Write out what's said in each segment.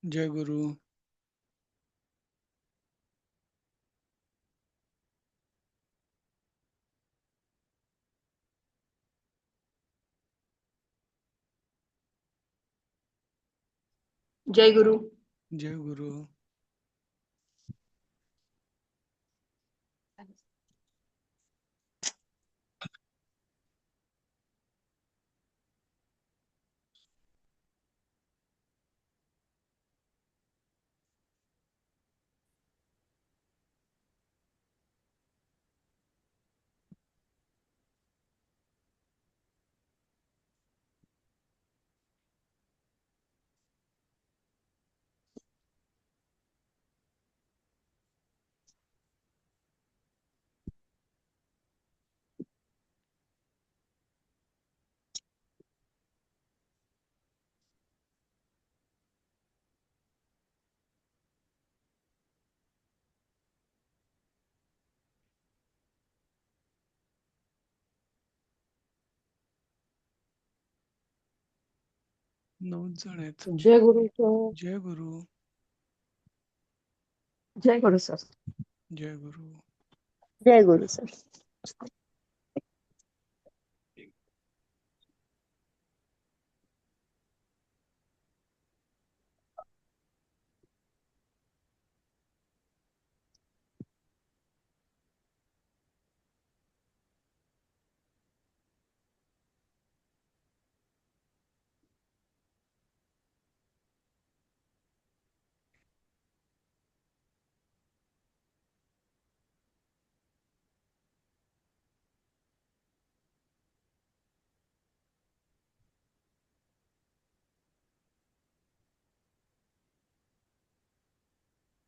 जय गुरु. जय गुरु. जय गुरु. नऊ जण आहेत. जय गुरु सर. जय गुरु. जय गुरु सर. जय गुरु. जय गुरु सर.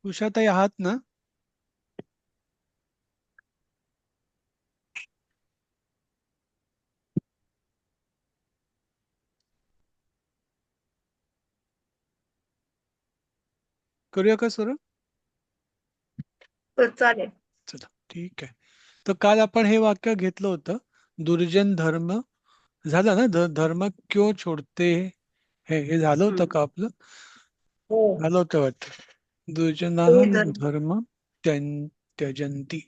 उषाताई आहात ना? करूया का सुरू? चालेल. चला ठीक आहे. तर काल आपण हे वाक्य घेतलं होतं, दुर्जन धर्म झालं ना, धर्म क्यों छोडते. हे झालं होतं का आपलं? हो. झालं होतं वाटतं. दुर्जनाः ते धर्म. धर्म त्यजंती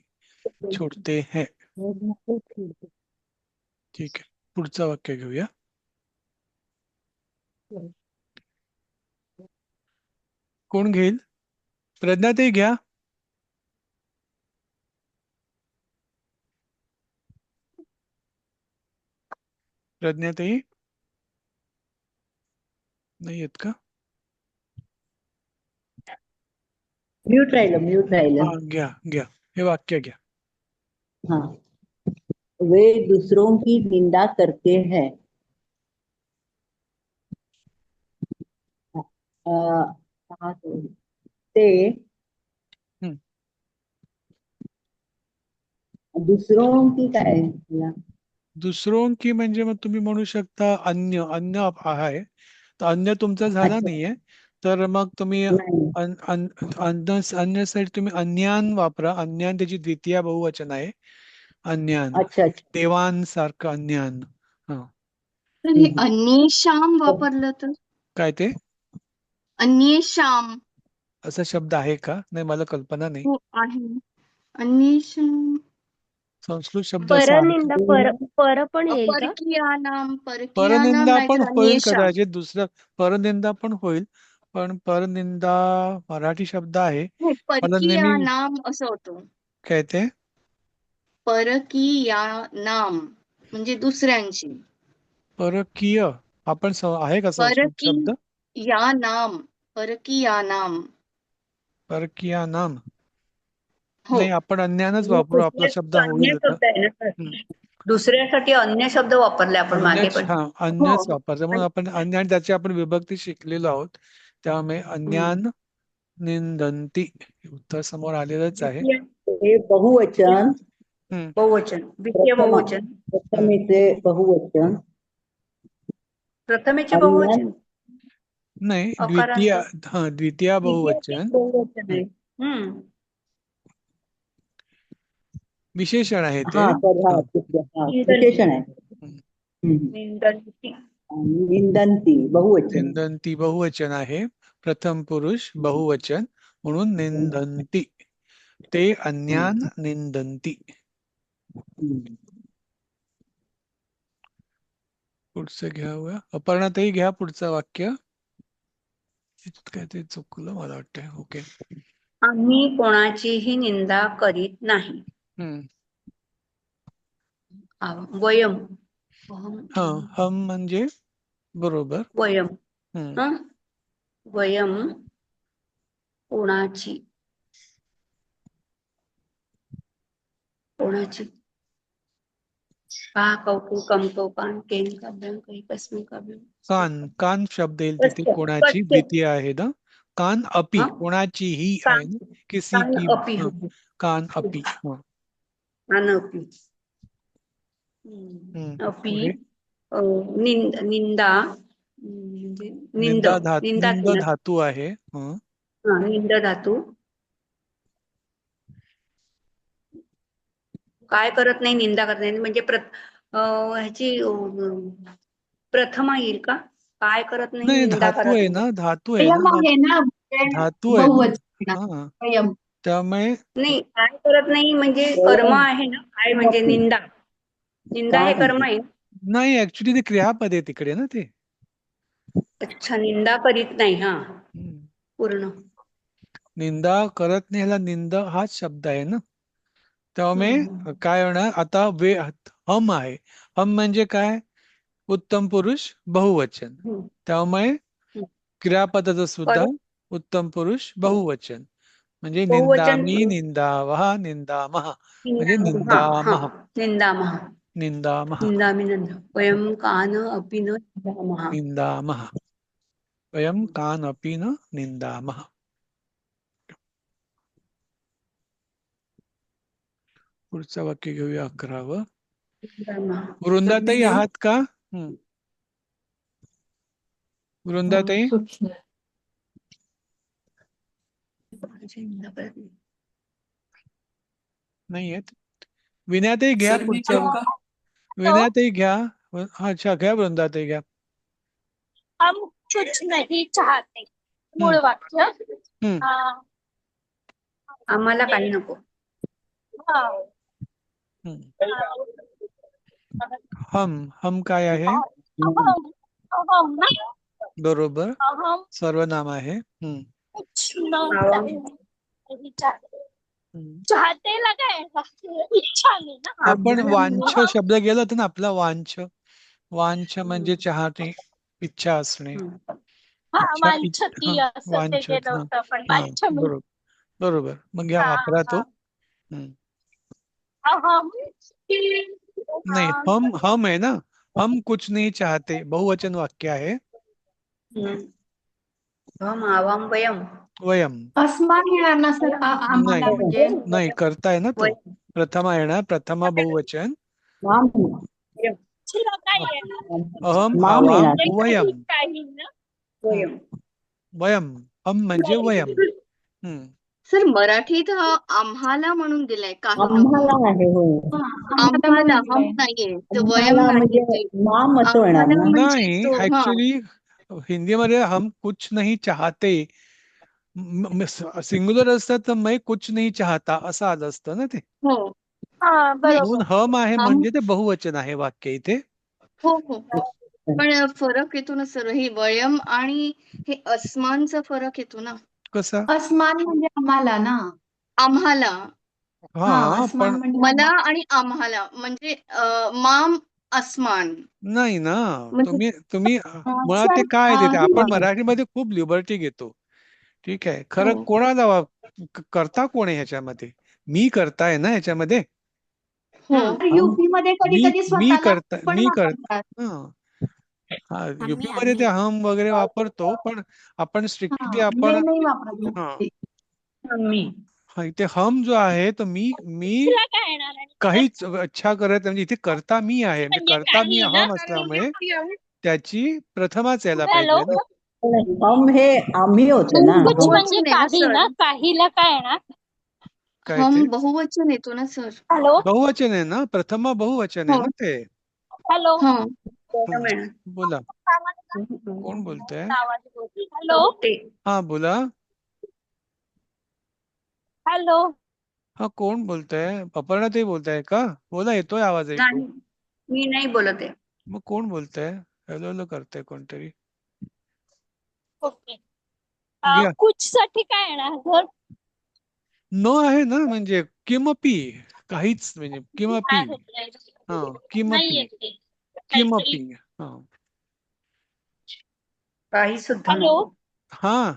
छोडते हैं. ठीक आहे, पुढचं वाक्य घेऊया. कोण घेईल? प्रज्ञाताई घ्या. प्रज्ञाताई नाही येत का? म्यूट राहिलं, म्यूट हा राहिलं. घ्या घ्या, हे वाक्य घ्या. हाँ, वे दूसरों की निंदा करते हैं. ते हम्म. दुसरों की काय दुसरों की म्हणजे मग तुम्ही म्हणू शकता अन्य. अन्य आहे तर अन्य तुमचा झाला अच्छा. नाहीये, तर मग तुम्ही नाही. अन्य साठी तुम्ही अन्यान वापरा. अन्यान त्याची द्वितीय बहुवचन आहे. अन्यान, अच्छा अच्छा. देवांसारखं अन्यान. हा, तर हे अन्येषाम वापरलं तर काय ते? अन्येषाम असा शब्द आहे का? नाही, मला कल्पना नाही. हो आहे. अन्येषाम संस्कृत शब्द असा आहे का? परनिंदा पर पण येईल का? परकीयानाम परनिंदा पण नाहीतर होईल अन्येषाम. कदाचित. दुसरं परनिंदा पण होईल, पण परनिंदा मराठी शब्द आहे. नाही, मला नेहमी परकीयानाम असं होतं. काय ते परकीयानाम म्हणजे दुसऱ्यांची. परकीय आपण आहे का संस्कृत शब्द? परकीयानाम. परकीयानाम. परकीय नाम हो. नाही, आपण अन्यानच वापरू. आपला शब्द अन्य होईल आता. शब्द आहे ना. दुसऱ्यासाठी अन्य शब्द वापरले आपण मागे अन्यच, पण. हा, हो. अन्यच वापरतो. म्हणून आपण अन्य आणि त्याची आपण विभक्ती शिकलेलो आहोत. त्यामुळे अन्यान निंदंती उत्तर समोर आलेलंच आहे. हे बहुवचन. हम्म. बहुवचन, द्वितीय बहुवचन. प्रथमेचे बहुवचन. प्रथमेचे बहुवचन नाही, द्वितीय. अकारांत. हा, द्वितीय बहुवचन. बहुवचन आहे. विशेषण आहे ते. हा, हा. विशेषण आहे. हम्म. निंदंती बहुवचन. निंदंती बहुवचन आहे. प्रथम पुरुष बहुवचन म्हणून निंदन्ति. ते अन्यान निंदन्ति. पुढचं घ्या हुआ. अपर्णाताई घ्या पुढचं वाक्य. काय ते चुकलं मला वाटतंय. ओके. आम्ही कोणाचीही निंदा करीत नाही. हम्म. वयम हा, हम म्हणजे बरोबर. वयम हम्म. हं? वयम कोणाची का कौतुकम कौकान केन काव्यम काही कस्मिन काव्यम. कान, कान शब्द येईल तिथे. कस्य, कोणाची कस्य. द्वितीय आहे ना. कान अपि, हा? कोणाचीही कान, आहे ना. किसी कान की. अपि हा, कान अपि. हा. कान अपि. अपि पुढे निंदा म्हणजे निंदा निंदा निंद केला. धातू आहे. हा. निंद धातू. काय करत नाही, निंदा करत नाही म्हणजे ह्याची प्रथमा येईल का? काय करत नाही, नाही, निंदा धातू करत आहे नाही. ना, धातू आहे वयम ना, आहे ना, धातू आहे ना. बहुवचन. हा, वयम. त्यामुळे नाही, काय करत नाही म्हणजे कर्म आहे ना. काय म्हणजे निंदा. निंदा हे कर्म आहे. नाही, ऍक्च्युली ते क्रियापद आहे तिकडे ना ते. अच्छा, निंदा करीत नाही. हा, हम्म. पूर्ण. निंदा करत नाही, ह्याला निंद हाच शब्द आहे ना. त्यामुळे काय होणार आता. हम आहे. हम म्हणजे काय? उत्तम पुरुष बहुवचन. त्यामुळे क्रियापदाचं सुद्धा उत्तम पुरुष बहुवचन म्हणजे बहुवचन निंदामी, निंदावः, निंदामः म्हणजे निंदामः. निंदामः. निंदामि नंदा. वयम कान अपि न निंदामः. निंदामः. वयं कान अपि न निंदामः. पुढचं वाक्य घेऊया 11वं. वृंदाताई आहात का? वृंदाताई नाही आहेत. विनयाताई घ्या पुढचं. विनयाताई घ्या. अच्छा, घ्या वृंदाताई घ्या. हम कुछ नहीं चाहते. मूळ वाक्य. आम्हाला काही नको. हम काय आहे? अहम ना. बरोबर, अहम सर्वनाम आहे. कुछ नहीं चाहते लगाएगा. इच्छा नाही ना. आपण वांछ शब्द गेला होता ना आपला. वांछ, वांछ म्हणजे चाहते, इच्छा असणे. वांछती असं ते गेलं होतं पण वांछ बरोबर बरोबर. मग घ्या 11 तो. अहम नाही, हम आहे ना. हम कुछ नहीं चाहते बहुवचन वाक्य आहे. हम आवाम वयम. वयम अस्मान येणार ना सर आम्हाला म्हणजे. नाही, करताय ना तो. प्रथमा येणार, प्रथमा बहुवचन. अहम आवाम वयम. वयम, हम म्हणजे वयम. सर मराठीत आम्हाला म्हणून दिलाय. काही आम्हाला आहे. हो, आम्हाला हम नाहीये. तर वयम म्हणजे नाहीये. नाम असं येणार ना. नाही, ऍक्च्युली हिंदीमध्ये हम कुछ नहीं चाहते सिंग्युलर असतं तर मैं कुछ नहीं चाहता असं आलं असतं ना ते. म्हणून हम आहे म्हणजे ते बहुवचन आहे वाक्य इथे. हो हो, पण फरक येतो ना सर. हे वयम आणि हे अस्मानचा फरक येतो ना. कसा? अस्मान म्हणजे आम्हाला ना. आम्हाला. पण मला आणि आम्हाला म्हणजे माम अस्मान. नाही ना. तुम्ही मुळात ते काय देते. आपण मराठीमध्ये खूप लिबर्टी घेतो. ठीक आहे. खरं कोणाला करता कोण आहे ह्याच्यामध्ये? मी करताय ना ह्याच्यामध्ये. युपी मध्ये कधी कधी मी स्वतःला पण करता. युपी मध्ये ते हम वगैरे वापरतो, पण आपण स्ट्रिक्टली आपण नाही वापरत. इथे हम जो आहे तो मी काहीच इच्छा करत म्हणजे इथे करता मी आहे. म्हणजे करता मी हम असल्यामुळे त्याची प्रथमाच यायला पाहिजे ना. हम हे आम्ही होतो ना. म्हणजे काही ना. काहीला काय येणार? काय हम ते बहुवचन येतो ना सर. बहुवचन आहे ना. प्रथमा बहुवचन आहे ना ते. हॅलो. बोला. कोण बोलतंय? आवाज बोलते. हॅलो ते हा बोला. हॅलो. हा कोण बोलतंय? अपर्णा ताई बोलताय का? बोला, येतोय आवाज ऐकू. नाही, मी नाही बोलत आहे. मग कोण बोलतंय? हॅलो हॅलो करतंय कोणतरी. ओके. घ्या. कुच साठी काय येणार सर? न आहे ना, म्हणजे किमपी, काहीच, म्हणजे किमपी. हा नाही किमपी, येते काहीतरी. किमपी. हा काही सुद्धा हॅलो. नको. हा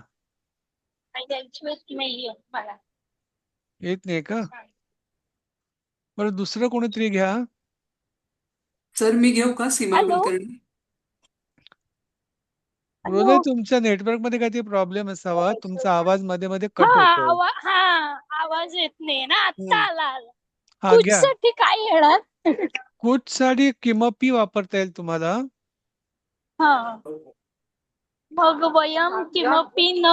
नाहीये मला. येत नाही का? बरं दुसरं कोणीतरी घ्या. सर मी घेऊ का? सीमा हॅलो. कुलकर्णी. हृदय, तुमच्या नेटवर्क मध्ये काहीतरी प्रॉब्लेम असावा. तुमचा आवाज मध्ये मध्ये हा कट होतोय. हा आवाज येत नाही ना, आता हम्म. आला. हा कुच घ्या. साठी काय येणार? कुठ साठी किमपी वापरता येईल तुम्हाला. हा मग वयम किमपि न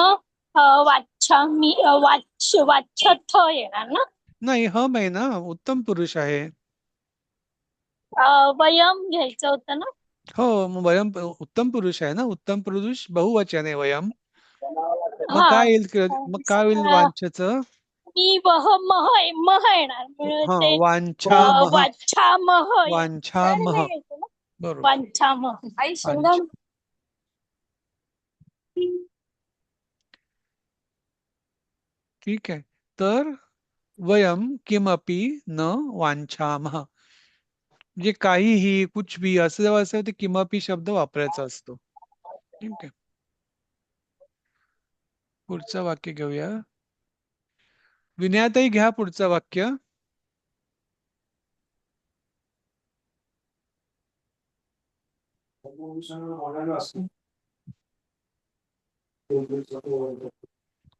वाच्छामि वाच्छथ येणार ना. नाही, हम आहे ना, उत्तम पुरुष आहे. वयम घ्यायचं होतं ना. हो, मग वयम उत्तम पुरुष आहे ना. उत्तम पुरुष बहुवचन आहे वयम. मग हा काय येईल? मग काय होईल वांछचं? मी वह मह येणार म्हणजे हा, ते वांछामह. वाच्छामह वांछामह. बरोबर. वाच्छामह. आई वांछ. ठीक आहे. तर वयम किमपि न वांछामह, म्हणजे काहीही, कुछ भी, असं जेव्हा असेल ते किमपी शब्द वापरायचा असतो. ठीक आहे. पुढचं वाक्य घेऊया. विनयाताई घ्या पुढचं वाक्य.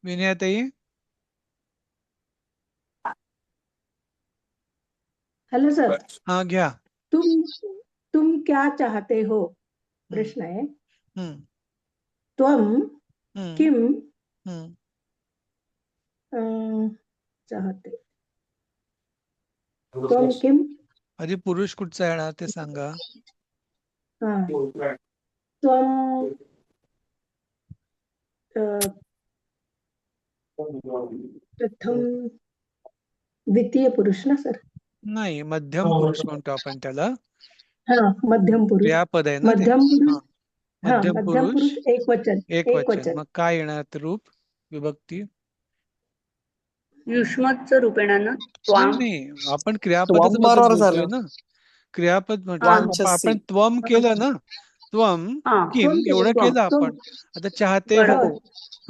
विनयाताई. हेलो सर, हा घ्या. तुम क्या चाहते हो? प्रश्न है. हम्म त्वम हम्म किम हम्म चाहते? त्वम किम? आधी पुरुष कुठचा येणार ते सांगा. हाँ, त्वम प्रथम द्वितीय पुरुष ना सर. नाही, मध्यम पुरुष म्हणतो आपण त्याला. हाँ, मध्यम पुरुष. क्रियापद आहे ना ते. मध्यम पुरुष. हा, हाँ, मध्यम मध्यम पुरुष पुरुष एक वचन. एक वचन. मग काय येणार ते रूप, विभक्ती? युष्मतचं रूप येणार ना. नाही त्वाम. नाही, आपण क्रियापदाचं बद्दल बरोबर बोलतोय झालं. ना. क्रियापद हा म्हटलं आपण त्वम केलं ना. त्वम हा किम त्वम एवढं त्वम. केलं आपण. आता चाहते हो. बरोबर.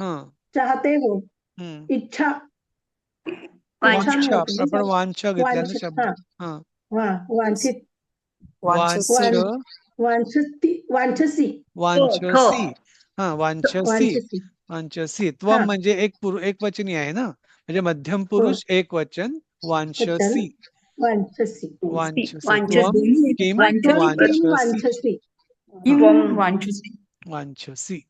हा. चाहते हो. हम्म. इच्छा. इच्छा में वांछा, होते ना आपण सर. वांछा घेतल्या ना वांछित. शब्द. हाँ, हा. हाँ, वांछित. वांछ वांछसी. वांछसी. हा, वांछसी. वांछसी. वांछसी. हाँ, त्वम म्हणजे एक वचनी आहे ना, म्हणजे मध्यम हो. पुरुष एक वचन. वचन वांछसी. वांछसी. वांछसी. त्वम वांछसी. किम त्वम किम वांछसी. वांछसी. त्वम. वांछसी.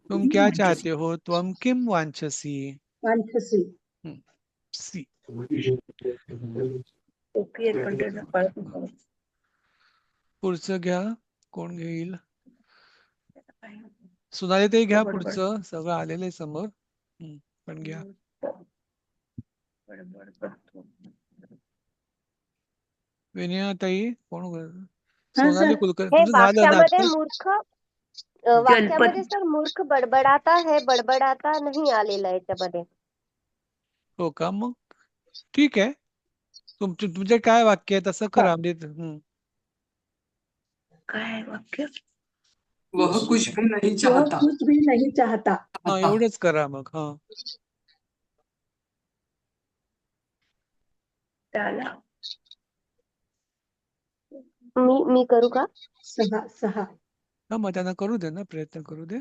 तुम क्या चाहते हो? त्वम किम वांछसी. वांछसी. सी. ओके आहेत पण त्याला कळत नाही. पुढचं घ्या. कोण घेईल? सुनाली ताई घ्या बडबड पुढचं. सगळं आलेलं आहे समोर. पण घ्या. बडबड करतो. विनयाताई कोण? हाँ सोनाली सर. कुलकर्णी. हे तुमचं झालं ना वाक्यामध्ये आता? मूर्ख जलपद. वाक्यामध्ये सर मूर्ख बडबडाता हे बडबडाता नाही आलेलं आहे याच्यामध्ये. हो का? मग ठीक आहे. तुमचे काय वाक्य आहे तसं करा. म्हणजे काय वाक्य? वह कुछ भी नहीं वह चाहता. कुछ भी नहीं चाहता. हा, एवढंच करा मग. हा. त्याला मी करू का? सहा. हा, मग त्यांना करू दे ना, प्रयत्न करू दे.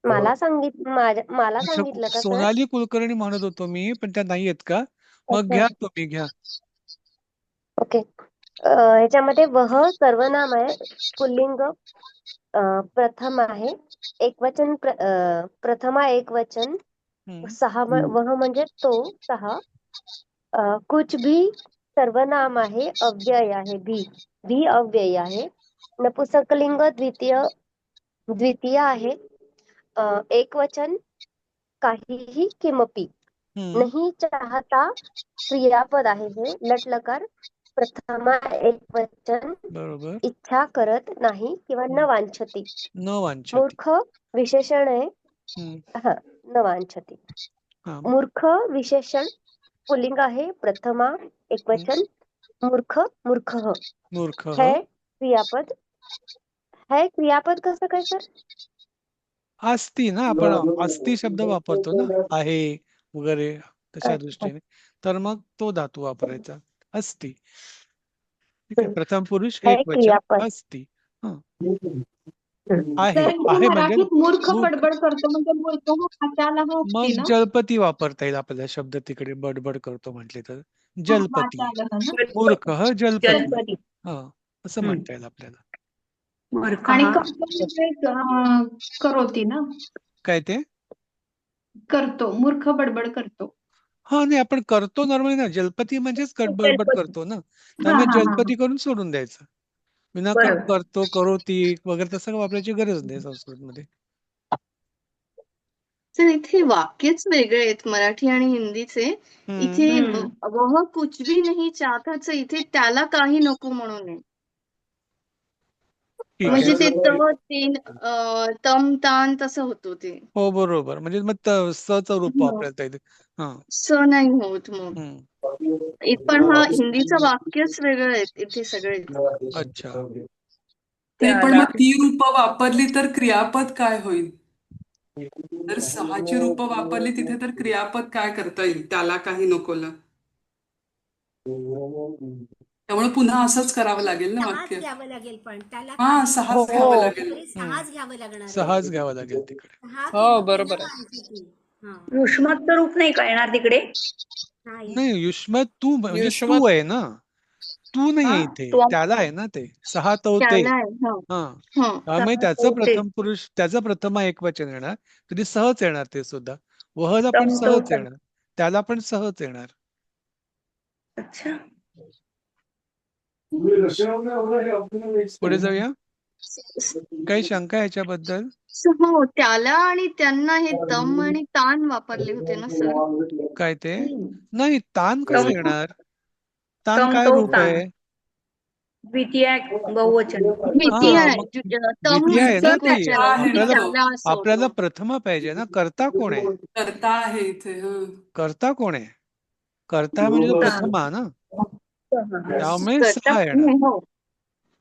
मला सांगितलं का सर? सोनाली कुलकर्णी म्हणत होतो मी, पण त्या नाही आहेत का? मग अच्छा. घ्या, तुम्ही घ्या. ओके. ह्याच्यामध्ये वह सर्वनाम आहे, पुल्लिंग प्रथम आहे, एकवचन प्रथमा एकवचन. हम्म. वह म्हणजे तो, सहा. कुछ भी सर्वनाम आहे, अव्यय आहे. भी अव्यय आहे. नपुंसकलिंग द्वितीय आहे. एकवचन काहीही किमपी. नहीं चाहता क्रियापद आहे हे. लटलकार प्रथमा एकवचन. बरोबर. इच्छा करत नाही किंवा न वांछती. न वांछती. मूर्ख विशेषण आहे. हम्म. न वांछती. हा. मूर्ख विशेषण पुल्लिंग आहे. प्रथमा एकवचन. मूर्ख मूर्खः. मूर्ख है क्रियापद. है क्रियापद कसं काय सर? असती ना, आपण असती शब्द वापरतो ना, आहे वगैरे तशा दृष्टीने, तर मग तो धातू वापरायचा, असती. ठीक आहे. प्रथम पुरुष है एक वचन क्रियापद. असती. हं. सर आहे इथे आहे म्हणजे मराठीत मूर्ख मूर्ख. बडबड करतो म्हणजे मूर्ख हा त्याला हा असती मग ना? जलपती वापरता येईल आपल्याला शब्द तिकडे बडबड करतो म्हटले तर. हा, जलपती. त्याला ना. मूर्ख जलपती. जलपती. असं म्हणता येईल आपल्याला. मूर्ख आणि हा करतो म्हणजे करोती ना, काय ते? करतो मूर्ख बडबड करतो. हा नाही, आपण करतो नॉर्मली ना, जलपती म्हणजेच बडबड जलपती. करतो ना, हा त्यामुळे हा हा जलपती करून सोडून द्यायचं. विनाकारण बरोबर. करतो, करोती वगैरे तसं वापरायची गरज नाही संस्कृतमध्ये. तर इथे वाक्यच वेगळे आहेत मराठी आणि हिंदीचे. इथे हम्म. वह कुछ भी नहीं चाहताच इथे त्याला काही नको म्हणून आहे. ठीक म्हणजे आहे. ते तीन तम तान तसं होतं ते. हो बरोबर, म्हणजे मग सचं रूप वापरायला येते. हा. स नाही होत मग. पण हा हिंदीचं वाक्यच वेगळं आहे इथे सगळे. अच्छा. नाही, पण मग ती रूपं वापरली तर क्रियापद काय होईल? जर सहाची रूपं वापरली तिथे तर क्रियापद काय करता येईल त्याला काही नकोला? त्यामुळे पुन्हा असंच करावं लागेल ना सहाच वाक्य. घ्यावं लागेल, पण त्याला हा, काही सहाच हो. घ्यावं लागेल. तरी सहाच घ्यावं लागणार आहे. सहाच घ्यावा लागेल तिकडे. सहा हो, किंवा बरोबर न आहे. वांछती. हा. युष्माचं रूप नाही का येणार तिकडे? नाही. नाही, युष्मत तू म्हणजे युष्मत तू आहे ना, तू नाही हा, आहे इथे, तो त्याला आहे ना ते. सहा तो ते. त्याला आहे. हो. हा. हो. त्यामुळे सहा त्याचं तो ते. प्रथम पुरुष, त्याचं प्रथमा एकवचन येणार, तरी सहज येणार ते सुद्धा. वहला पण तम तो सहज तम. येणार, त्याला पण सहज येणार. अच्छा. पुढे जाऊया. काही शंका ह्याच्याबद्दल? हो, त्याला आणि त्यांना हे तम आणि तान वापरले होते ना सर? काय ते? नाही, तान कसं तम येणार? तान तम काय तो रूप तान. आहे? द्वितीय बहुवचन. द्वितीय हा, आहे. मग तम द्वितीय आहे ना एक ती. वचन आहे आणि आपल्याला त्याला असं आपल्याला होतं. प्रथमा पाहिजे ना. करता कोण आहे? करता आहे इथे. करता कोण आहे? करता म्हणजे तो हा. प्रथमा ना, हा. त्यामुळे करता सहा येणार. हो.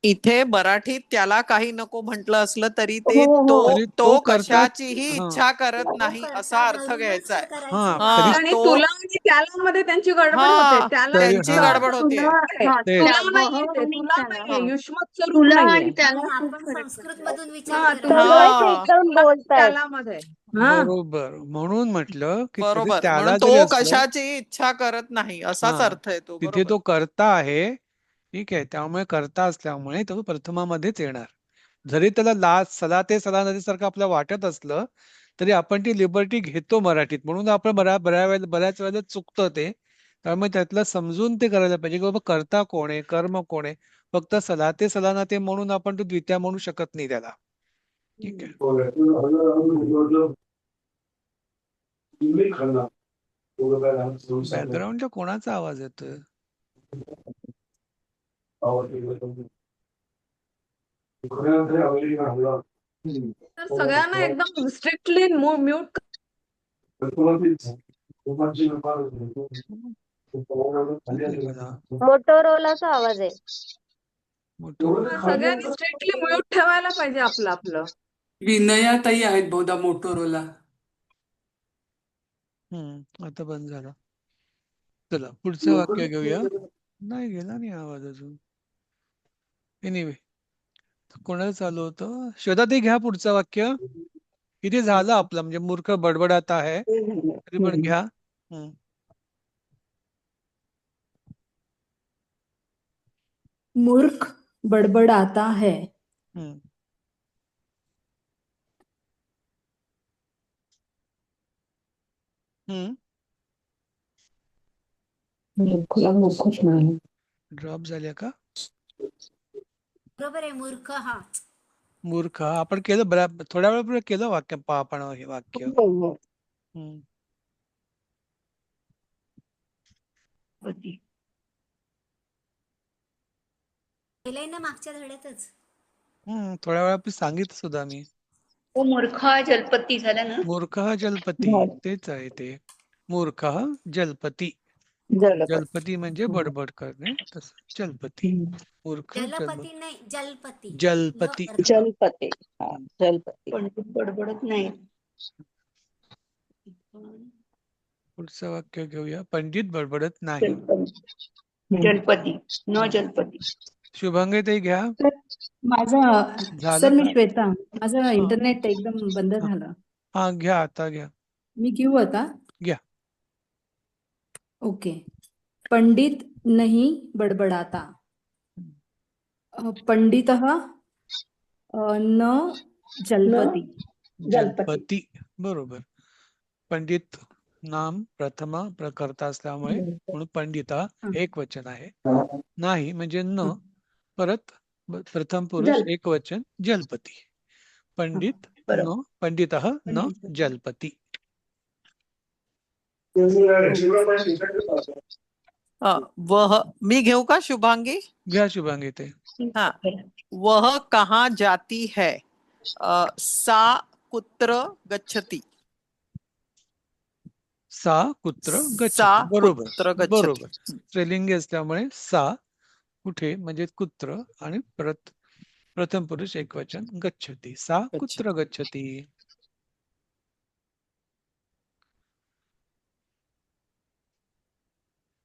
इथे मराठीत त्याला काही नको म्हटलं असलं तरी ते हो, हो. तरी तो तो करता. कशाचीही हा. इच्छा करत तो नाही करता असा अर्थ धरूनच घ्यायचा आहे. करायचं. तरी हा, आणि तो तुला आणि त्याला मध्ये त्यांची गडबड होते. हा त्याला तरी त्यांची हा गडबड होतीये. हा, ते तुला वह नाहीये ते, आणि तुला त्याला. नाहीये. हा. युष्मत स्वरूप तुला नाहीये. आणि त्याला आणि खूप आपण फरक संस्कृत पडतो. मधून विचार हा, करायचा. तुला सगळेच हा एकदम बोलतायत. त्याला मध्ये. हा. बरोबर, म्हणून म्हटलं की कधी बरोबर, त्याला म्हणून जरी तो असलं, कशाची इच्छा करत नाही असाच हा, अर्थ येतो. तिथे बरोबर. तो करता आहे. ठीक आहे, त्यामुळे करता असल्यामुळे तो प्रथमामध्येच येणार. जरी त्याला सला ते सला नदीसारखं आपल्याला वाटत असलं तरी आपण ती लिबर्टी घेतो मराठीत, म्हणून आपण बऱ्याच वेळेला चुकतं ते. त्यामुळे त्यातलं समजून ते करायला पाहिजे की बाबा करता कोण आहे, कर्म कोण आहे. फक्त सला ते सलाना ते म्हणून आपण तो द्वितीय म्हणू शकत नाही त्याला. ठीक आहे. बॅकग्राऊंडच्या कोणाचा आवाज येतोय? तर सगळ्यांना एकदम स्ट्रिक्टली म्यूट. मोटोरोलाचा आवाज आहे. सगळ्यांनी स्ट्रिक्टली म्यूट ठेवायला पाहिजे आपलं आपलं. विनयाताई आहेत बहुधा मोटोरोला. आता बंद झाला. चला पुढचं वाक्य घेऊया. नाही गेला नाही आवाज अजून. एनिवे, कोणाला चालू होतं? श्वेता ते घ्या पुढचं वाक्य. इथे झालं आपलं, म्हणजे मूर्ख बडबडात आहे, तरी पण घ्या. मूर्ख बडबडाता है. ड्रॉप झाल्या का? बरोबर आहे मूर्ख हा. मूर्ख आपण केलं थोड्या वेळापूर्वी केलं वाक्य आपण हे वाक्य. हम्म. केलंय ना मागच्या धड्यातच. थोड्या वेळापूर्वी सांगितलं सुद्धा मी. तो मूर्ख हा जलपती झाला ना. मूर्ख जलपती तेच आहे ते. मूर्ख जलपती. जलपती म्हणजे बडबड करणे, तसं जलपती. मूर्ख जलपती नाही जलपती. जलपती. जलपती. जलपती. पण बडबडत नाही. पुढचं वाक्य घेऊया. पंडित बडबडत नाही. जलपती न जलपती. शुभांगी ताई घ्या. माझा सर, मी श्वेता, माझं इंटरनेट एकदम बंद हा. झालं. हा घ्या, आता घ्या. मी घेऊ आता? घ्या. ओके. पंडित नहीं बड़बड़ाता. पंडितः न जलपति. जलपती बरोबर. पंडित नाम प्रथमा प्रकर्ता असल्यामुळे म्हणून पंडिता एक वचन आहे. नाही म्हणजे न, परत प्रथम पुरुष एक वचन जलपती. पंडित न, पंडितः न जलपती. वह, मी घेऊ का शुभांगी? घ्या शुभांगी ते. हाँ, वह कहाँ जाती है? सा कुत्र गच्छति. सा कुत्र गच्छति. सा बरोबर कुत्र गच्छति. बरोबर. स्त्रीलिंगी असल्यामुळे सा कुठे म्हणजे कुत्र आणि प्रथम पुरुष एक वचन गच्छति. सा कुत्र गच्छति.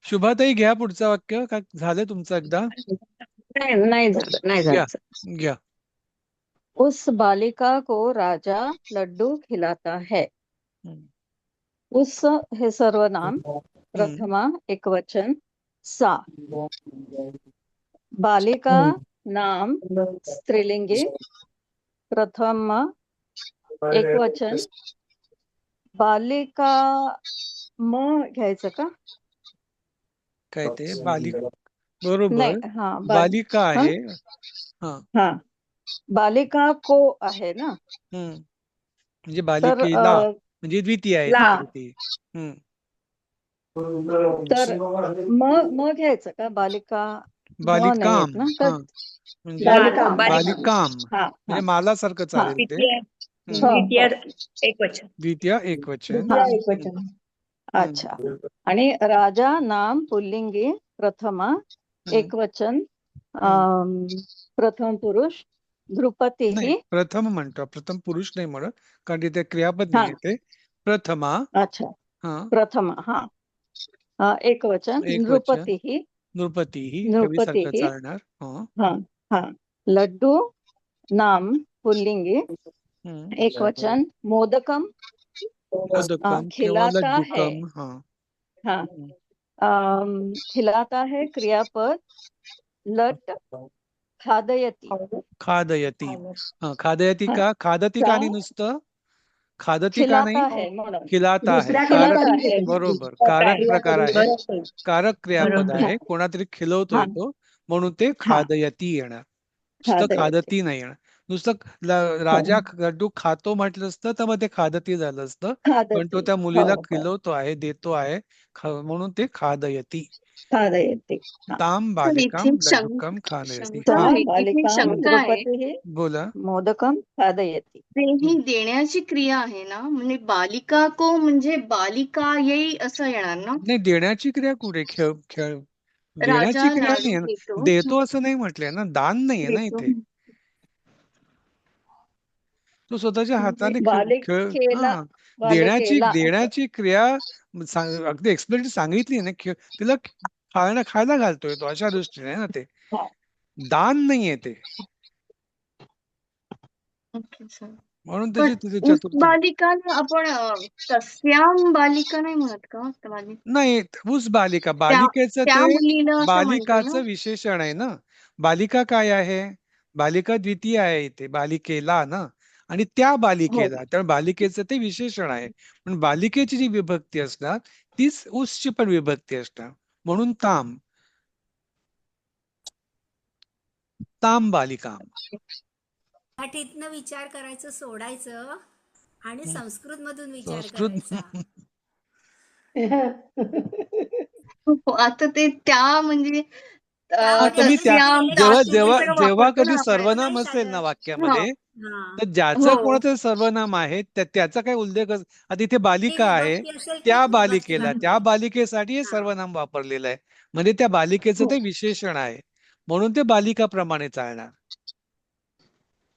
शुभाताई घ्या पुढचं वाक्य. काय झालं तुमचं एकदा? नहीं झालं. घ्या. उस बालिका को राजा लड्डू खिलाता है. उस हे सर्वनाम, प्रथमा एकवचन सा. बालिका नाम स्त्रीलिंगी, प्रथम एकवचन. बालिका म घ्यायचं का? काय ते बालिका बरोबर. नाही, हा बालिका आहे. हा बालिका को आहे ना. म्हणजे बालिकेला म्हणजे द्वितीय आहे. तर म घ्यायचं का? बालिका बालिकाम. बालिकाम म्हणजे माला सारखं चालेल ते. द्वितीय एक वचन. अच्छा. आणि राजा नाम पुल्लिंगी, प्रथमा एकवचन, प्रथम पुरुष ध्रुपती ही. प्रथम म्हणतो, प्रथम पुरुष नाही म्हणत, कारण तिथे क्रियापद नाही ते. प्रथमा. अच्छा. प्रथमा हा एकवचन. नृपती ही. नृपती ही चालणार. लड्डू नाम पुल्लिंगी एकवचन. मोदकम खिलाता है. खिलाता है क्रियापद. लट खादयती. खादयती का? खादती का नाही नुसतं? खादती का नाही? खिलाता आहे. बरोबर. कारक प्रकार आहे. कारक क्रियापद आहे. कोणातरी खिलवतोय तो, म्हणून ते खादयती येणार. नुसतं खादती नाही येणार. नुसतं राजा लड्डू खातो म्हटलं असतं तर मग ते खादती झालं असतं. पण तो त्या मुलीला खिलवतो आहे, देतो आहे, म्हणून ते खादयती. ताम बालिकाम लड्डुकम खादयती. बोला. मोदकम खादयती. ही देण्याची क्रिया आहे ना, म्हणजे बालिका को म्हणजे बालिका येई असं येणार ना? नाही, देण्याची क्रिया कुठे? देण्याची क्रिया नाही, देतो असं नाही म्हटलंय ना. दान नाहीये ना इथे. तो स्वतःच्या हाताने देण्याची क्रिया अगदी एक्सप्लेन सांगितली ना. तिला खायला घालतोय तो, अशा दृष्टीने ना ते. दान नाहीये ते. म्हणून त्याची बालिका आपण तस्याम बालिका नाही म्हणत का? नाही, उस बालिका. बालिकेचं ते बालिकाचं विशेषण आहे ना. बालिका काय आहे? बालिका द्वितीय आहे इथे. बालिकेला ना, आणि त्या बालिकेला. तर बालिकेचं ते विशेषण आहे. पण बालिकेची जी विभक्ती असणार तीच उसची पण विभक्ती असणार. म्हणून ताम. ताम बालिकाम. मराठीतनं विचार करायचं सोडायचं आणि संस्कृत मधून विचार संस्कृत करायचा. आता ते त्या म्हणजे आता मी त्या तस्याम जेव्हा धातू जेव्हा वगैरे जेव्हा वापरतो कधी ना आपण. सर्वनाम नाही असेल ना साधत. वाक्यामध्ये, हा. तर ज्याचं हो कोणाचं सर्वनाम आहे त्याचा काही उल्लेख आता इथे ती बालिका आहे, विभक्ती असेल त्या तीच विभक्ती बालिकेला त्या लागते. बालिकेसाठी हे हा. सर्वनाम वापरलेलं आहे. म्हणजे त्या बालिकेचं हो ते विशेषण आहे, म्हणून ते बालिकाप्रमाणे चालणार.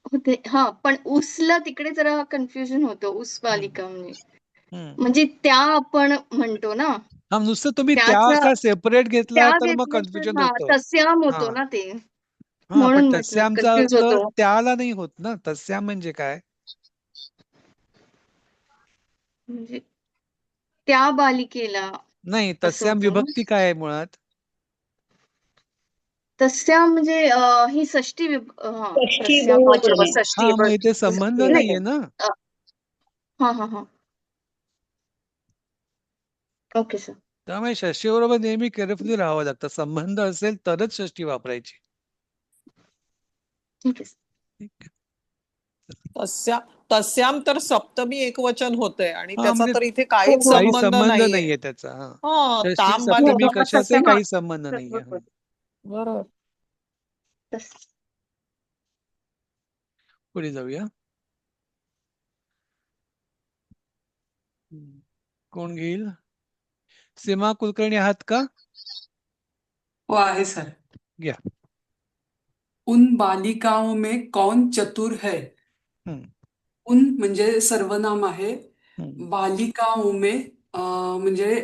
होते. हा पण उसला तिकडे जरा कन्फ्युजन होतं. उस बालिका हम्म. म्हणजे त्या आपण म्हणतो ना, हा, नुसतं तुम्ही त्या त्याचा असा सेपरेट घेतला त्या तर मग घेतलं तर कन्फ्युजन हा होतं. तस्याम हा होतो ना ते, हा पण म्हणून म्हटलं तस्यामचा कन्फ्युज अर्थ होतो. त्याला नाही होत ना. तस्याम म्हणजे काय? म्हणजे त्या बालिकेला नाही, असं तस्याम होतं ना. विभक्ती काय आहे मुळात? तस्याम म्हणजे ही षष्टी हा षष्ठी तस्याम बहुवचन बरोबर आहे. षष्टी हा, मग इथे संबंध नाही नाहीये ना. हा हा हा ओके सर. त्यामुळे षष्टी बरोबर नेहमी केअरफुली राहावं लागतं. संबंध असेल तरच षष्टी वापरायची. ठीक आहे. ठीक आहे. तस्याम तर सप्तमी एकवचन होतंय आणि हा त्याचा म्हणजे तर इथे हो काहीच हो काही हो संबंध संबंध नाहीये. नाहीये त्याचा. हा, षष्टी ताम हो सप्तमी हो बालिका. कशाचाही तसं हा काही संबंध नाहीये. बरोबर. बरोबर. तस- पुढे जाऊया. कोण घेईल? सीमा कुलकर्णी आहात का? हो आहे सर. घ्या. उन बालिकाओं में कौन चतुर है? हम्म, उन म्हणजे सर्वनाम आहे. हम्म, बालिकाओं में म्हणजे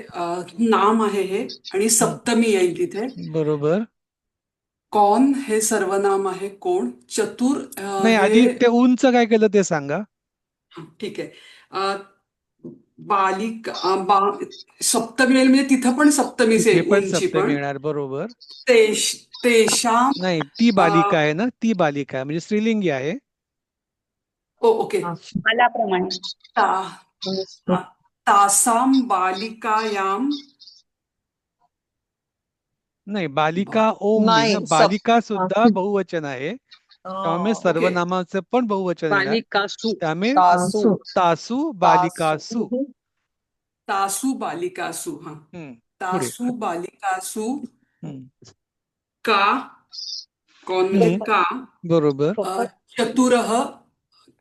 नाम आहे हे आणि हम्म. सप्तमी येईल तिथे. बरोबर. कौन हे सर्वनाम आहे कोण. चतुर नाही, हे आधी ते उंच काय केलं ते सांगा. ठीक आहे. सप्तमी येईल म्हणजे तिथं पण सप्तमीच तिथे येईल पण उंची सप्तमी पण. येणार. बरोबर. तेषाम नाही, ती बालिका आहे ना, ती बालिका आहे म्हणजे स्त्रीलिंगी आहे. ओके. कालाप्रमाणे. हा, तासाम बालिकायाम. नाही, बालिका ओम नाही ना, नाही बालिका सुद्धा बहुवचन आहे. त्यामुळे ओके. सर्वनामाचं पण बहुवचन येणार. बालिकासु. त्यामुळे तासु. तासू बालिकासू. तासू बालिकासू. हा, पुढे. तासू बालिकासू. हम्म, का कौन म्हणजे का. बरोबर. चतुरः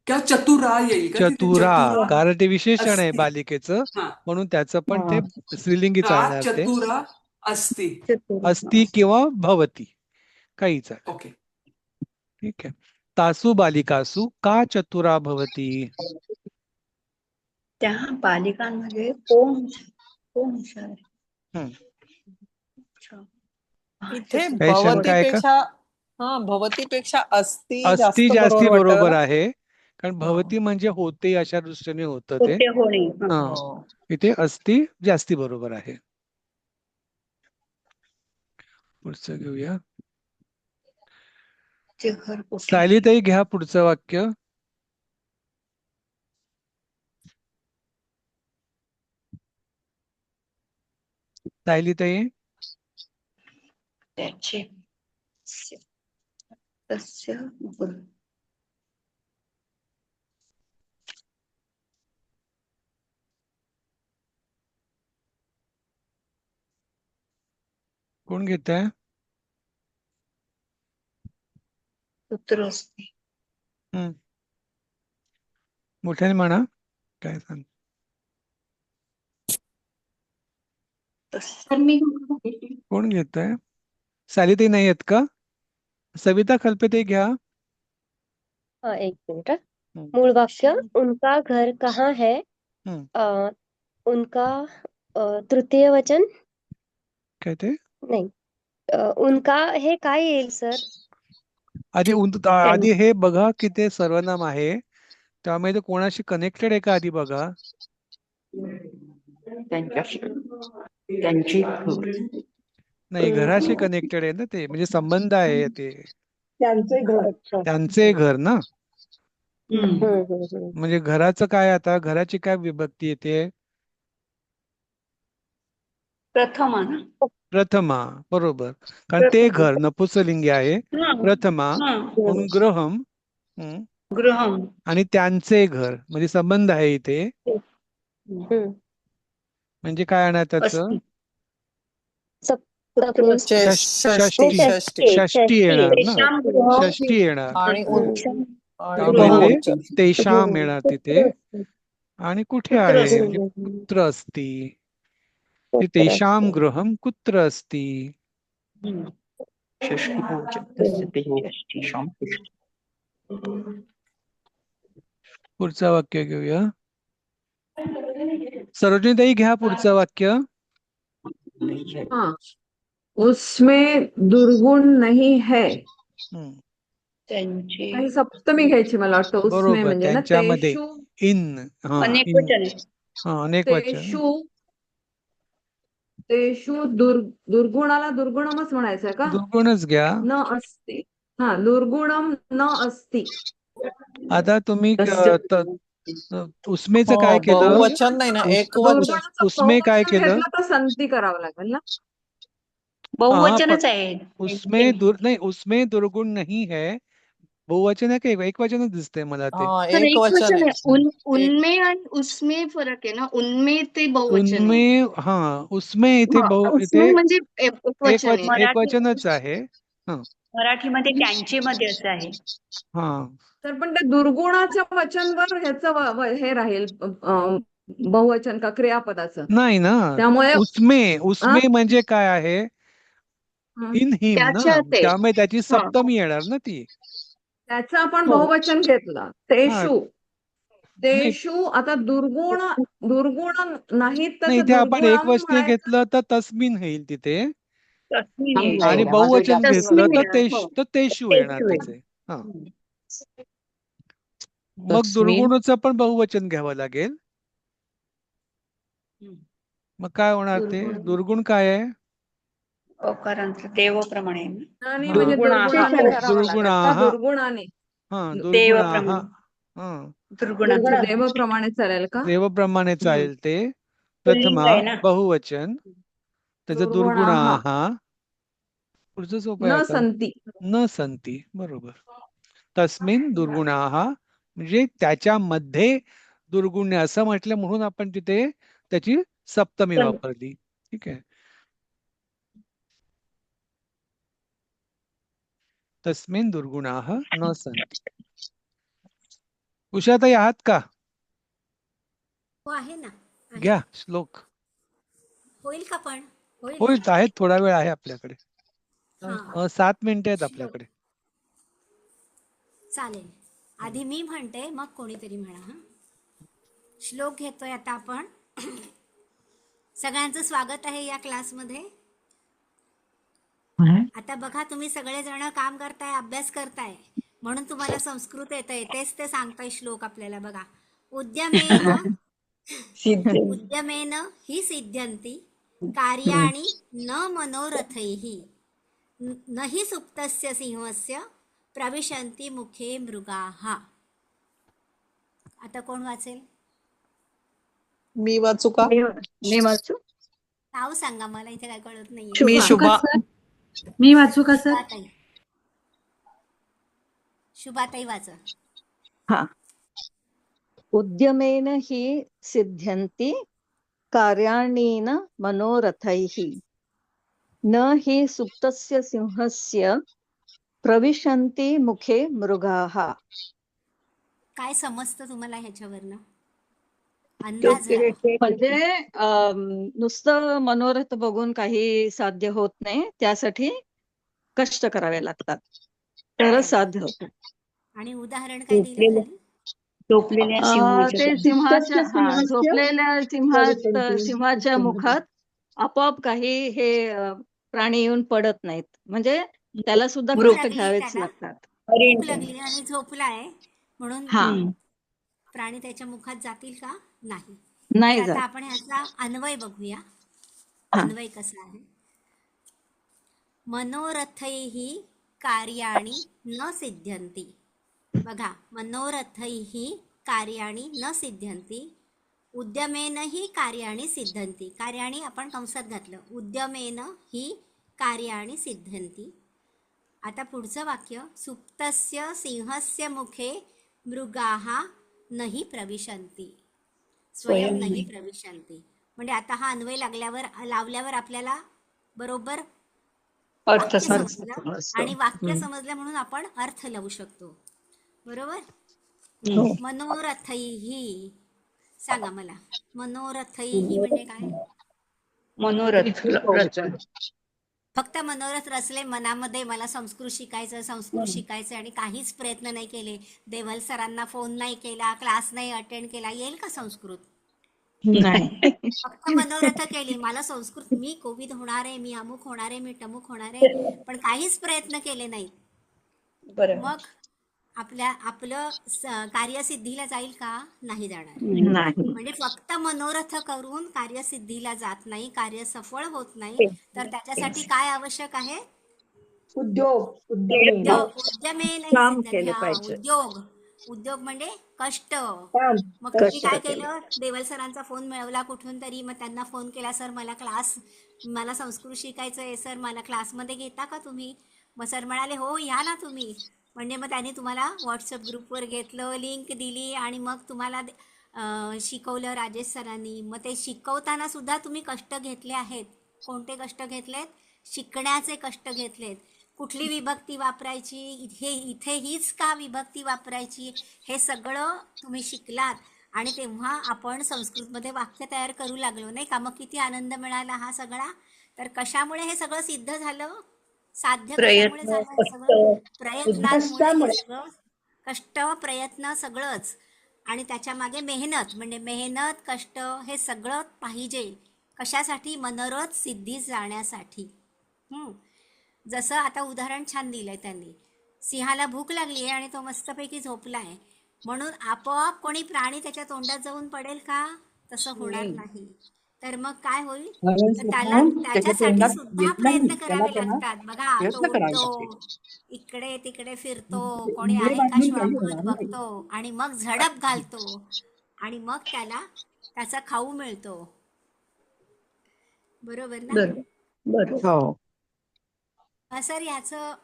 क्या चतुरा येईल का तिथे. चतुरा, चतुरा कारण ते विशेषण आहे अस्ति. बालिकेचं, हा, म्हणून त्याचं पण ते स्त्रीलिंगी का चालणार. ते चतुरा अस्ति. अस्ति किंवा भवती काही चालेल. ओके. ठीक आहे. तासू बालिकासू का चतुरा भवती. त्या बालिकांमध्ये कोण हुशार आहे? हम्म. अच्छा. इथे काही शंका आहे का? भवतीपेक्षा अस्ति अस्ति जास्त जास्ती बरोबर बरोबर वाटतं. आहे, कारण भवती म्हणजे होते अशा दृष्टीने होतं ते. होते होणे. हा, इथे अस्ति जास्ती बरोबर आहे. पुढचं घेऊया. ते घर कुठे? सायलीताई घ्या पुढचं वाक्य. सायलीताई. त्याचे तस्य गुरु. कोण घेत आहे? पुत्र असते. मोठ्याने म्हणा. काय सांग. तर मी कोण घेत आहे? सायलीताई नाही आहेत का? सविता खलपेताई घ्या. हाँ एक मिनट. मूल वाक्य उनका घर कहाँ है. उनका तृतीय वचन काय ते? नाही उनका हे काय येईल सर. आधी हे बघा की ते सर्वनाम आहे, त्यामुळे ते कोणाशी कनेक्टेड आहे का आधी बघा. नाही, घराशी कनेक्टेड आहे ना ते, म्हणजे संबंध आहे ते. त्यांचे घर. त्यांचे घर ना. हम्म. म्हणजे घराचं काय, आता घराची काय विभक्ती येते. प्रथमा ना. प्रथमा, बरोबर. कारण ते घर नपुंसकलिंगी आहे. प्रथमा म्हणून गृहम. गृहम. आणि त्यांचे घर म्हणजे संबंध आहे इथे. म्हणजे काय येणार त्याचं? षष्टी येणार ना, षष्टी येणार. आणि त्यामुळे ते तेषाम येणार तिथे. आणि कुठे आहे म्हणजे कुत्र अस्ति, तेषाम गृहम कुत्र अस्ति. पुढचं वाक्य घेऊया. सरोजिनीताई घ्या पुढचं वाक्य. हाँ, उसमें दुर्गुण नहीं है. काही सप्तमी घ्यायची मला वाटतं. उसमें बरोबर, म्हणजे ना त्यांच्यामध्ये. तेषु. इन. अनेक वचन. अनेक वचन. तेषु दुर्गुणाला दुर्गुणमच म्हणायचं का? दुर्गुणच घ्या. न अस्ति. हा, दुर्गुणम न अस्ति. आता तुम्ही उस्मेचं काय केलं? बहुवचन नाही ना, एकवचन. उसमे काय केलं? तर संती करावं लागेल ना. बहुवचनच आहे. उसमे दुर्गुण नहीं है. बहुवचन आहे का एकवचनच दिसतंय मला ते. एकवचन आहे. उनमें आणि उसमें फरक आहे ना. उनमें ते बहुवचन आहे. उनमें, हा, उसमें इथे इथे म्हणजे एकवचनच आहे. मराठीमध्ये त्यांचे मध्ये असं आहे. हा, तर पण ते दुर्गुणाच्या वचनवर ह्याचं हे राहील बहुवचन का क्रियापदाचं? नाही ना. त्यामुळे उसमे म्हणजे काय आहे? इन हिम ना, त्यामुळे त्याची सप्तमी येणार ना ती. त्याचं आपण बहुवचन घेतलं. तेषु आता दुर्गुण नाहीत नाही, इथे आपण एकवचनी घेतलं तर तस्मिन येईल तिथे. आणि बहुवचन घेतलं तर तेषु येणार तिथे. मग दुर्गुणाचं पण बहुवचन घ्यावं लागेल. मग काय होणार ते? दुर्गुण काय आहे? देवप्रमाणे. देवप्रमाणे चालेल का? देवप्रमाणे चालेल ते. प्रथमा बहुवचन, त्याचं दुर्गुणाः. पुढचं सोपं आहे. न संती, बरोबर. तस्मिन दुर्गुणाः म्हणजे त्याच्यामध्ये दुर्गुण्य असं म्हटलं म्हणून आपण तिथे त्याची सप्तमी वापरली. ठीक आहे. तस्मिन दुर्गुणाः न संती. उषाताई आहात का? हो, आहे ना. घ्या श्लोक. होईल का पण? होईल, आहेत, थोडा वेळ आहे आपल्याकडे. 7 मिनिटं आहेत आपल्याकडे. चालेल. आधी मी म्हणते, मग कोणीतरी म्हणा. श्लोक घेतोय आता आपण. सगळ्यांचं स्वागत आहे या क्लासमध्ये. आता बघा, तुम्ही सगळेजण काम करताय, अभ्यास करताय, म्हणून तुम्हाला संस्कृत येतंय. तेच ते सांगताय श्लोक आपल्याला. बघा, उद्यमेन हि सिद्ध्यन्ति कार्याणि न मनोरथैः न हि सुप्तस्य सिंहस्य प्रविशन्ति मुखे मृगाः. आता कोण वाचेल? मी वाचू का? मी वाचू. नाव सांगा मला, इथे काय कळत नाही. मी शुभा. मी वाचू का सर? शुभाताई वाचा. हा. उद्यमेन हि सिद्ध्यन्ति कार्याणि न मनोरथैः न हि सुप्तस्य सिंहस्य प्रविशन्ति मुखे मृगाः. काय समजतं तुम्हाला ह्याच्यावरनं? अंदाज. म्हणजे नुसतं मनोरथ बघून काही साध्य होत नाही, त्यासाठी कष्ट करावे लागतात, तरच साध्य होत. आणि उदाहरण काय दिलं? ते झोपलेल्या सिंहाच्या मुखात आपोआप काही हे प्राणी येऊन पडत नाहीत, म्हणजे त्याला सुद्धा कष्ट घ्यावेच लागतात. भूक लागली आणि झोपलाय म्हणून प्राणी त्याच्या मुखात जातील का? नाही. आता आपण ह्याचा अन्वय बघूया. अन्वय कसा आहे? मनोरथैः कार्याणि न सिद्ध्यन्ति. बघा, मनोरथैः कार्याणि न सिद्ध्यन्ति. उद्यमेन ही कार्याणि सिद्धंती. कार्याणि आपण कंसात घातलं. उद्यमेन ही कार्याणि सिद्धंती. आता पुढचं वाक्य, सुप्तस्य सिंहस्य मुखे मृगाः नहि प्रविशन्ति. स्वयं नहि प्रविशन्ति. म्हणजे आता हा अन्वय लावल्यावर आपल्याला बरोबर वाक्य समजलं आणि वाक्य समजलं म्हणून आपण अर्थ लावू शकतो. बरोबर. मनोरथैहि. सांगा मला, मनोरथैहि म्हणजे काय? मनोरथ फक्त मनोरथ रचले मनामध्ये, मला संस्कृत शिकायचं आणि काहीच प्रयत्न नाही केले, देवल सरांना फोन नाही केला, क्लास नाही अटेंड केला, येईल का संस्कृत? नाही. फक्त मनोरथ केली, मला संस्कृत, मी कोविद होणार आहे, मी अमुक होणार आहे, मी टमुक होणार आहे, पण काहीच प्रयत्न केले नाही, मग आपलं कार्यसिद्धीला जाईल का? नाही जाणार. म्हणजे फक्त मनोरथ करून कार्यसिद्धीला जात नाही, कार्य सफळ होत नाही. तर त्याच्यासाठी काय आवश्यक आहे? उद्यमेन उद्योग म्हणजे कष्ट. मग तुम्ही काय केलं? देवल सरांचा फोन मिळवला कुठून तरी, मग त्यांना फोन केला, सर मला संस्कृत शिकायचं आहे, सर मला क्लासमध्ये घेता का तुम्ही? मग सर म्हणाले हो या ना तुम्ही. म्हणजे मग त्यांनी तुम्हाला व्हॉट्सअप ग्रुपवर घेतलं, लिंक दिली आणि मग तुम्हाला शिकवलं राजेश सरांनी. मग ते शिकवताना सुद्धा तुम्ही कष्ट घेतले आहेत. कोणते कष्ट घेतलेत? शिकण्याचे कष्ट घेतलेत. कुठली विभक्ती वापरायची, इथे हीच का विभक्ती वापरायची, हे सगळं तुम्ही शिकलात. आणि तेव्हा आपण संस्कृतमध्ये वाक्य तयार करू लागलो, नाही का? मग किती आनंद मिळाला हा सगळा. तर कशामुळे हे सगळं सिद्ध झालं? साध्य कशामुळे झालं? सगळं प्रयत्नांमुळे हे सगळं, कष्ट प्रयत्न सगळंच. आणि त्याच्या मागे मेहनत, म्हणजे मेहनत कष्ट हे सगळं पाहिजे. कशासाठी? मनोरथ सिद्धीस जाण्यासाठी. जसं आता उदाहरण छान दिलंय त्यांनी, सिंहाला भूक लागली आहे आणि तो मस्तपैकी झोपलाय, म्हणून आपोआप कोणी प्राणी त्याच्या तोंडात जाऊन पडेल का? तसं होणार नाही. तर मग काय होईल? तर त्याच्यासाठी सुद्धा प्रयत्न करावे लागतात. बघा, तो उडतो, इकडे तिकडे फिरतो, कोणी आहे का श्वापवत बघतो, आणि मग झडप घालतो, आणि मग त्याला त्याचा खाऊ मिळतो. बरोबर ना? सर याचं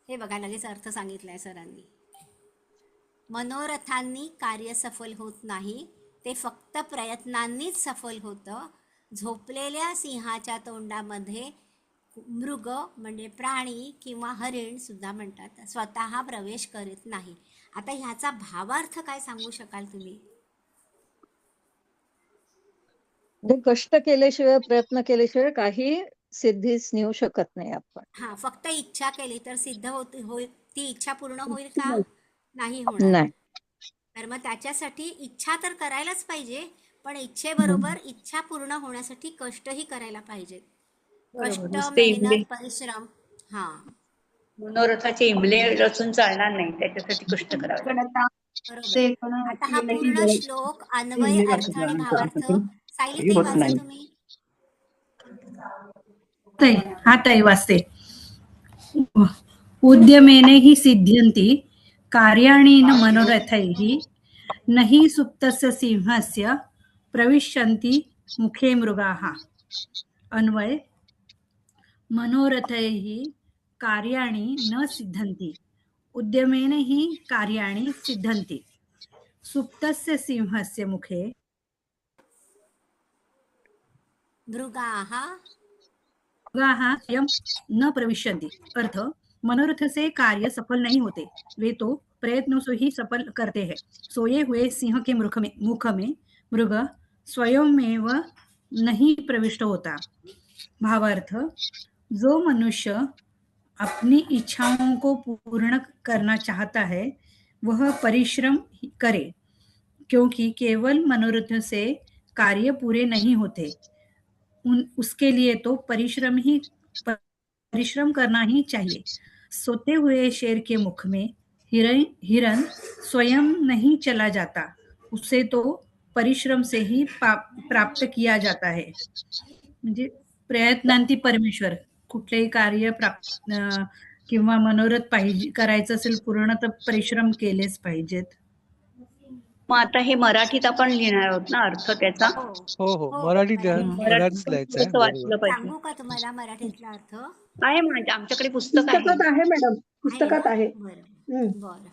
हे बघा, लगेच अर्थ सांगितलाय सरांनी. मनोरथांनी कार्य सफल होत नाही, ते फक्त प्रयत्नांनीच सफल होतं. झोपलेल्या सिंहाच्या तोंडामध्ये मृग म्हणजे प्राणी किंवा हरिण सुद्धा म्हणतात, स्वतः प्रवेश करीत नाही. आता ह्याचा भावार्थ काय सांगू शकाल तुम्ही? कष्ट केल्याशिवाय, प्रयत्न केल्याशिवाय काही सिद्धीस नेऊ शकत नाही आपण. फक्त इच्छा केली तर सिद्ध होईल, ती इच्छा पूर्ण होईल का? नाही होणार. तर मग त्याच्यासाठी इच्छा तर करायलाच पाहिजे, पण इच्छेबरोबर इच्छा पूर्ण होण्यासाठी कष्टही करायला पाहिजेत. कष्ट, मेहनत, परिश्रम. मनोरथाचे इमले रचून चालणार नाही, त्याच्यासाठी कष्ट करावे. बरोबर. आता हा पूर्ण श्लोक अन्वय, अर्थ आणि भावार्थ सायली ताई वाचा तुम्ही. ताई वाचते. उद्यमेने हि सिद्ध्यन्ति कार्याणि न मनोरथैः नहि सुप्तस्य सिंहस्य प्रविशन्ति मुखे मृगाः. अन्वय, मनोरथैः कार्याणि न सिद्धन्ति, उद्यमेन हि कार्याणि सिद्धन्ति, सुप्तस्य सिंहस्य मुखे मृगाः स्वयं न प्रविशन्ति. अर्थ, मनोरथ से कार्य सफल नहीं होते, वे तो प्रयत्नों से ही सफल करते हैं. सोए हुए सिंह के मुख में मृग स्वयमेव नहीं प्रविष्ट होता. भावार्थ, जो मनुष्य अपनी इच्छाओं को पूर्ण करना चाहता है वह परिश्रम करे, क्योंकि केवल मनोरथ से कार्य पूरे नहीं होते. उसके लिए तो परिश्रम करना ही चाहिए. सोते हुए शेर के मुख में हिरन स्वयं नहीं चला जाता, उसे तो परिश्रम से ही प्राप्त किया जाता है. म्हणजे प्रयत्नांती परमेश्वर. कुठलेही कार्य किंवा मनोरथ पाहिजे करायचं असेल पूर्ण, तर परिश्रम केलेच पाहिजेत. मग आता हे मराठीत आपण लिहिणार आहोत ना अर्थ त्याचा? हो हो मराठीत मराठीच लिहायचं आहे. कसं वाचलं पाहिजे? सांगू का तुम्हाला मराठीतला अर्थ? आहे म्हणजे आमच्याकडे पुस्तक आहे. पुस्तकात आहे मॅडम, पुस्तकात आहे. बरं बरं